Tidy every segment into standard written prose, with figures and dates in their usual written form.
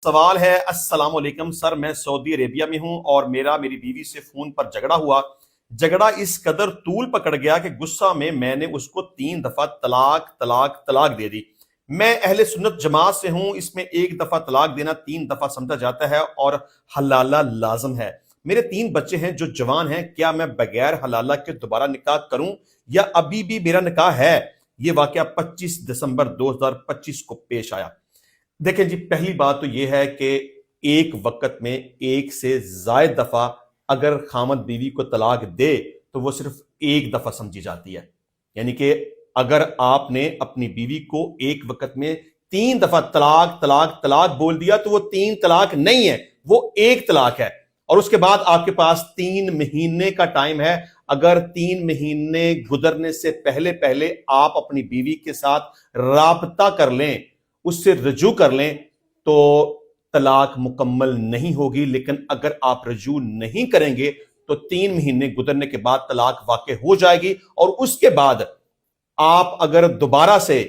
سوال ہے السلام علیکم سر، میں سعودی عربیہ میں ہوں اور میری بیوی سے فون پر جھگڑا ہوا۔ جھگڑا اس قدر طول پکڑ گیا کہ غصہ میں نے اس کو 3 دفعہ طلاق دے دی۔ میں اہل سنت جماعت سے ہوں، اس میں 1 دفعہ طلاق دینا 3 دفعہ سمجھا جاتا ہے اور حلالہ لازم ہے۔ میرے 3 بچے ہیں جو جوان ہیں، کیا میں بغیر حلالہ کے دوبارہ نکاح کروں یا ابھی بھی میرا نکاح ہے؟ یہ واقعہ 25 دسمبر 2025 کو پیش آیا۔ دیکھیں جی، پہلی بات تو یہ ہے کہ ایک وقت میں 1 سے زائد دفعہ اگر خامد بیوی کو طلاق دے تو وہ صرف 1 دفعہ سمجھی جاتی ہے۔ یعنی کہ اگر آپ نے اپنی بیوی کو ایک وقت میں 3 دفعہ طلاق بول دیا تو وہ 3 طلاق نہیں ہے، وہ 1 طلاق ہے۔ اور اس کے بعد آپ کے پاس 3 مہینے کا ٹائم ہے۔ اگر 3 مہینے گزرنے سے پہلے آپ اپنی بیوی کے ساتھ رابطہ کر لیں، اس سے رجوع کر لیں تو طلاق مکمل نہیں ہوگی، لیکن اگر آپ رجوع نہیں کریں گے تو 3 مہینے گزرنے کے بعد طلاق واقع ہو جائے گی، اور اس کے بعد آپ اگر دوبارہ سے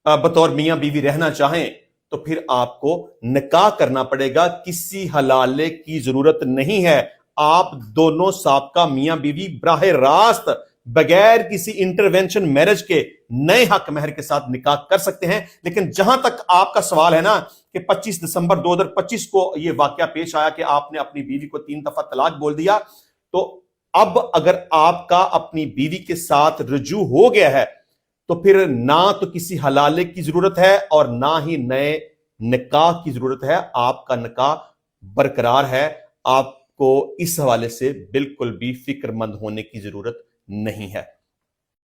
بطور میاں بیوی رہنا چاہیں تو پھر آپ کو نکاح کرنا پڑے گا۔ کسی حلالے کی ضرورت نہیں ہے، آپ دونوں سابقہ میاں بیوی براہ راست بغیر کسی انٹرونشن میرج کے نئے حق مہر کے ساتھ نکاح کر سکتے ہیں۔ لیکن جہاں تک آپ کا سوال ہے نا کہ 25 دسمبر 2025 کو یہ واقعہ پیش آیا کہ آپ نے اپنی بیوی کو 3 دفعہ طلاق بول دیا، تو اب اگر آپ کا اپنی بیوی کے ساتھ رجوع ہو گیا ہے تو پھر نہ تو کسی حلالے کی ضرورت ہے اور نہ ہی نئے نکاح کی ضرورت ہے۔ آپ کا نکاح برقرار ہے، آپ کو اس حوالے سے بالکل بھی فکر مند ہونے کی ضرورت نہیں ہے۔